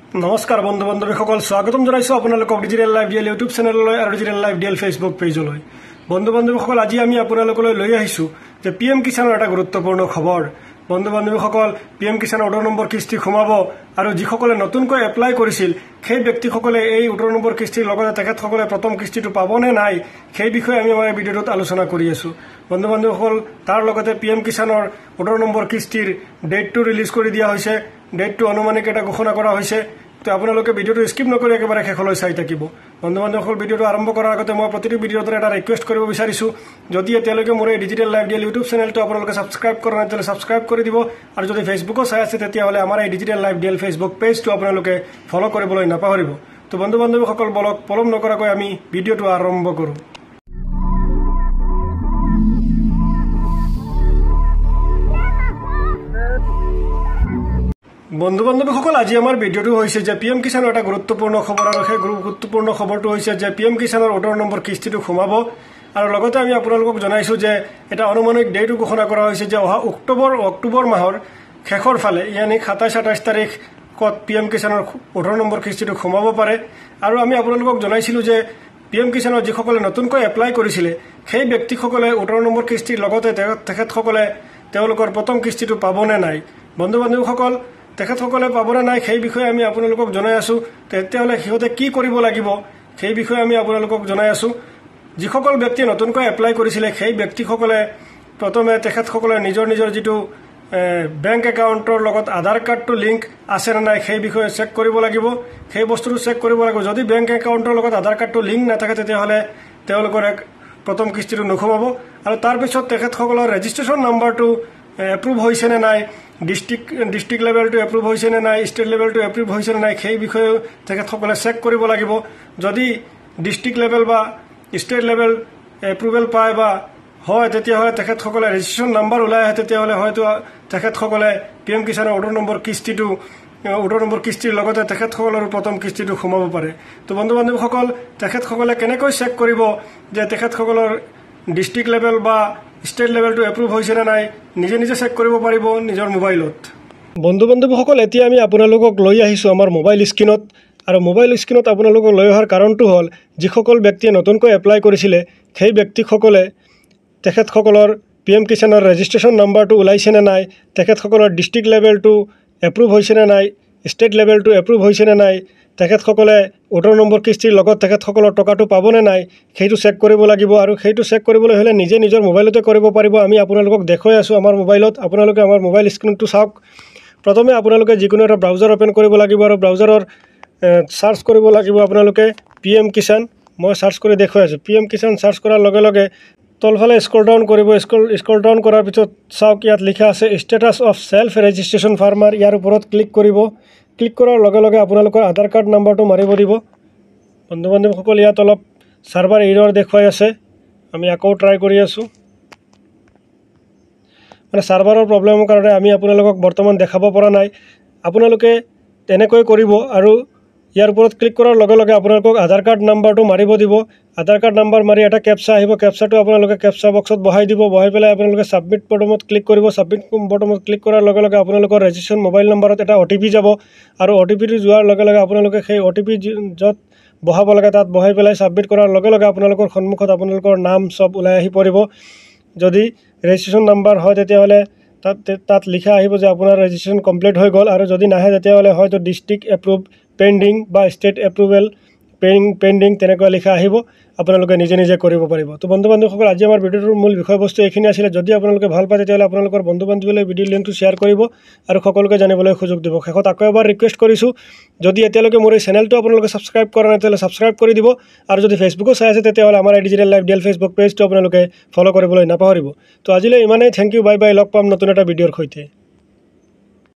नमस्कार बंधु बान्धवीসকল स्वागतम जनाइছো আপোনালোকক ডিজিটেল লাইভ ডিএল ইউটিউব চেনেললৈ আৰু ডিজিটেল লাইভ ডিএল ফেসবুক পেজলৈ। বন্ধু বান্ধৱীসকল আজি আমি আপোনালোকলৈ লৈ আহিছো যে পিএম কিষাণৰ এটা গুৰুত্বপূৰ্ণ খবৰ। বন্ধু বান্ধৱীসকল পিএম কিষাণ 18 নম্বৰ কিস্তি সোমাব আৰু যিসকলে নতুনকৈ এপ্লাই কৰিছিল সেই ব্যক্তিসকলে এই 18 নম্বৰ কিস্তিৰ লগতে তেখেতসকলে প্ৰথম কিস্তিটো পাবনে নাই সেই বিষয়ে আমি আমাৰ ভিডিঅ'টোত আলোচনা কৰি আছো। বন্ধু বান্ধৱীসকল তাৰ লগতে পিএম কিষাণৰ 18 নম্বৰ কিস্তিৰ ডেটটো ৰিলিজ কৰি দিয়া হৈছে, ডেটটো অনুমানিক এটা ঘোষণা কৰা হৈছে। তো আপোনালোকে ভিডিঅ'টো স্কিপ নকৰি একেবাৰে শেষলৈ চাই থাকিব। বন্ধু বান্ধৱীসকল ভিডিঅ'টো আৰম্ভ কৰাৰ আগতে মই প্ৰতিটো ভিডিঅ'তে এটা ৰিকুৱেষ্ট কৰিব বিচাৰিছো, যদি এতিয়ালৈকে মোৰ এই ডিজিটেল লাইভ ডিএল ইউটিউব চেনেলটো আপোনালোকে সাবস্ক্ৰাইব কৰা নাই তেতিয়াহ'লে সাবস্ক্ৰাইব কৰি দিব, আৰু যদি ফেচবুকো চাই আছে তেতিয়াহ'লে আমাৰ এই ডিজিটেল লাইভ ডিএল ফেচবুক পেজটো আপোনালোকে ফলো কৰিবলৈ নাপাহৰিব। তো বন্ধু বান্ধৱীসকল বলক পলম নকৰাকৈ আমি ভিডিঅ'টো আৰম্ভ কৰোঁ। বন্ধু বান্ধৱীসকল আজি আমাৰ ভিডিঅ'টো হৈছে যে পিএম কিষাণৰ এটা গুৰুত্বপূৰ্ণ খবৰ, আৰু সেই গুৰুত্বপূৰ্ণ খবৰটো হৈছে যে পিএম কিষাণৰ 18 নম্বৰ কিস্তিটো সোমাব। আৰু লগতে আমি আপোনালোকক জনাইছো যে এটা অনুমানিক ডেটো ঘোষণা কৰা হৈছে যে অহা অক্টোবৰ মাহৰ শেষৰ ফালে, ইয়ানি 27-28 তাৰিখত পিএম কিষাণৰ 18 নম্বৰ কিস্তিটো সোমাব পাৰে। আৰু আমি আপোনালোকক জনাইছিলো যে পিএম কিষাণৰ যিসকলে নতুনকৈ এপ্লাই কৰিছিলে সেই ব্যক্তিসকলে 18 নম্বৰ কিস্তিৰ লগতে তেখেতসকলে তেওঁলোকৰ প্ৰথম কিস্তিটো পাবনে নাই। বন্ধু বান্ধৱীসকল তেখেতসকলে পাবনে নাই সেই বিষয়ে আমি আপোনালোকক জনাই আছো। তেতিয়াহ'লে সিহঁতে কি কৰিব লাগিব সেই বিষয়ে আমি আপোনালোকক জনাই আছো। যিসকল ব্যক্তিয়ে নতুনকৈ এপ্লাই কৰিছিলে সেই ব্যক্তিসকলে প্ৰথমে তেখেতসকলে নিজৰ যিটো বেংক একাউণ্টৰ লগত আধাৰ কাৰ্ডটো লিংক আছে নে নাই সেই বিষয়ে চেক কৰিব লাগিব, সেই বস্তুটো চেক কৰিব লাগিব। যদি বেংক একাউণ্টৰ লগত আধাৰ কাৰ্ডটো লিংক নাথাকে তেতিয়াহ'লে তেওঁলোকৰ প্ৰথম কিস্তিটো নোসোমাব। আৰু তাৰপিছত তেখেতসকলৰ ৰেজিষ্ট্ৰেশ্যন নাম্বাৰটো এপ্ৰুভ হৈছে নে নাই, ডিষ্ট্ৰিক্ট লেভেলটো এপ্ৰুভ হৈছে নে নাই, ষ্টেট লেভেলটো এপ্ৰুভ হৈছে নে নাই সেই বিষয়ে তেখেতসকলে চেক কৰিব লাগিব। যদি ডিষ্ট্ৰিক্ট লেভেল বা ষ্টেট লেভেল এপ্ৰুভেল পায় বা হয় তেতিয়াহ'লে তেখেতসকলে ৰেজিষ্ট্ৰেশ্যন নাম্বাৰ ওলাই আহে, তেতিয়াহ'লে হয়তো তেখেতসকলে পিএম কিষাণৰ 18 নম্বৰ কিস্তিৰ লগতে তেখেতসকলৰ প্ৰথম কিস্তিটো সোমাব পাৰে। তো বন্ধু বান্ধৱীসকল তেখেতসকলে কেনেকৈ চেক কৰিব যে তেখেতসকলৰ ডিষ্ট্ৰিক্ট লেভেল বা ষ্টেট লেভেলটো এপ্ৰুভ হৈছে নে নাই, নিজে চেক কৰিব পাৰিব নিজৰ মোবাইলত। বন্ধু বান্ধৱীসকল এতিয়া আমি আপোনালোকক লৈ আহিছোঁ আমাৰ মোবাইল স্ক্ৰীণত, আৰু মোবাইল স্ক্ৰীণত আপোনালোকক লৈ অহাৰ কাৰণটো হ'ল যিসকল ব্যক্তিয়ে নতুনকৈ এপ্লাই কৰিছিলে সেই ব্যক্তিসকলে তেখেতসকলৰ পিএম কিষাণৰ ৰেজিষ্ট্ৰেশ্যন নাম্বাৰটো ওলাইছে নে নাই, তেখেতসকলৰ ডিষ্ট্ৰিক্ট লেভেলটো এপ্ৰুভ হৈছে নে নাই, ষ্টেট লেভেলটো এপ্ৰুভ হৈছে নে নাই, তেখেতসকলে 18 নম্বৰ কিস্তিৰ লগত তেখেতসকলৰ টকাটো পাবনে নাই সেইটো চেক কৰিব লাগিব। আৰু সেইটো চেক কৰিবলৈ হ'লে নিজে নিজৰ মোবাইলতে কৰিব পাৰিব। আমি আপোনালোকক দেখুৱাই আছোঁ আমাৰ মোবাইলত, আপোনালোকে আমাৰ মোবাইল স্ক্ৰীণটো চাওক। প্ৰথমে আপোনালোকে যিকোনো এটা ব্ৰাউজাৰ অ'পেন কৰিব লাগিব আৰু ব্ৰাউজাৰৰ চাৰ্চ কৰিব লাগিব আপোনালোকে পিএম কিষাণ। মই চাৰ্চ কৰি দেখুৱাই আছোঁ। পিএম কিষাণ চাৰ্চ কৰাৰ লগে লগে তলফালে স্ক্ৰল ডাউন কৰিব। স্ক্ৰল ডাউন কৰাৰ পিছত চাওক ইয়াত লিখা আছে status of self registration farmer. ইয়াৰ ওপৰত ক্লিক কৰিব। ক্লিক কৰাৰ লগে লগে আপোনালোকৰ আধাৰ কাৰ্ড নাম্বাৰটো মাৰিব দিব। বন্ধু বান্ধৱীসকল ইয়াত অলপ ছাৰ্ভাৰ এৰৰ দেখুৱাই আছে, আমি আকৌ ট্ৰাই কৰি আছোঁ। মানে ছাৰ্ভাৰৰ প্ৰব্লেমৰ কাৰণে আমি আপোনালোকক বৰ্তমান দেখাব পৰা নাই। আপোনালোকে তেনেকৈ কৰিব আৰু ইয়াৰ ওপৰত ক্লিক কৰাৰ লগে লগে আপোনালোকক আধাৰ কাৰ্ড নাম্বাৰটো মাৰিব দিব। আধাৰ কাৰ্ড নাম্বাৰ মাৰি এটা কেপচা আহিব, কেপচাটো আপোনালোকে কেপচা বক্সত বহাই দিব। বহাই পেলাই আপোনালোকে ছাবমিট বটমত ক্লিক কৰিব। ছাবমিট বটমত ক্লিক কৰাৰ লগে লগে আপোনালোকৰ ৰেজিষ্ট্ৰেশ্যন মোবাইল নম্বৰত এটা OTP যাব, আৰু OTPটো যোৱাৰ লগে লগে আপোনালোকে সেই OTP য'ত বহাব লাগে তাত বহাই পেলাই ছাবমিট কৰাৰ লগে লগে আপোনালোকৰ সন্মুখত আপোনালোকৰ নাম চব ওলাই আহি পৰিব। যদি ৰেজিষ্ট্ৰেশ্যন নাম্বাৰ হয় তেতিয়াহ'লে তাত লিখা আহিব যে আপোনাৰ ৰেজিষ্ট্ৰেশ্যন কমপ্লিট হৈ গ'ল, আৰু যদি নাহে তেতিয়াহ'লে হয়তো ডিষ্ট্ৰিক্ট এপ্ৰুভ পেণ্ডিং বা ষ্টেট এপ্ৰুভেল পেণ্ডিং তেনেকুৱা লিখা আহিব। আপোনালোকে নিজে কৰিব পাৰিব। তো বন্ধু বান্ধৱীসকল আজি আমাৰ ভিডিঅ'টোৰ মূল বিষয়বস্তু এইখিনি আছিলে। যদি আপোনালোকে ভাল পায় তেতিয়াহ'লে আপোনালোকৰ বন্ধু বান্ধৱীলৈ ভিডিঅ' লিংকটো শ্বেয়াৰ কৰিব আৰু সকলোকে জানিবলৈ সুযোগ দিব। শেষত আকৌ এবাৰ ৰিকুৱেষ্ট কৰিছোঁ, যদি এতিয়ালৈকে মোৰ এই চেনেলটো আপোনালোকে ছাবস্ক্ৰাইব কৰা নাই তেতিয়াহ'লে ছাবস্ক্ৰাইব কৰি দিব, আৰু যদি ফেচবুকো চাই আছে তেতিয়াহ'লে আমাৰ এই ডিজিটেল লাইভ ডিএল ফেচবুক পেজটো আপোনালোকে ফলো কৰিবলৈ নাপাহৰিব। তো আজিলৈ ইমানেই। Thank U, bye bye. লগ পাম নতুন এটা ভিডিঅ'ৰ সৈতে।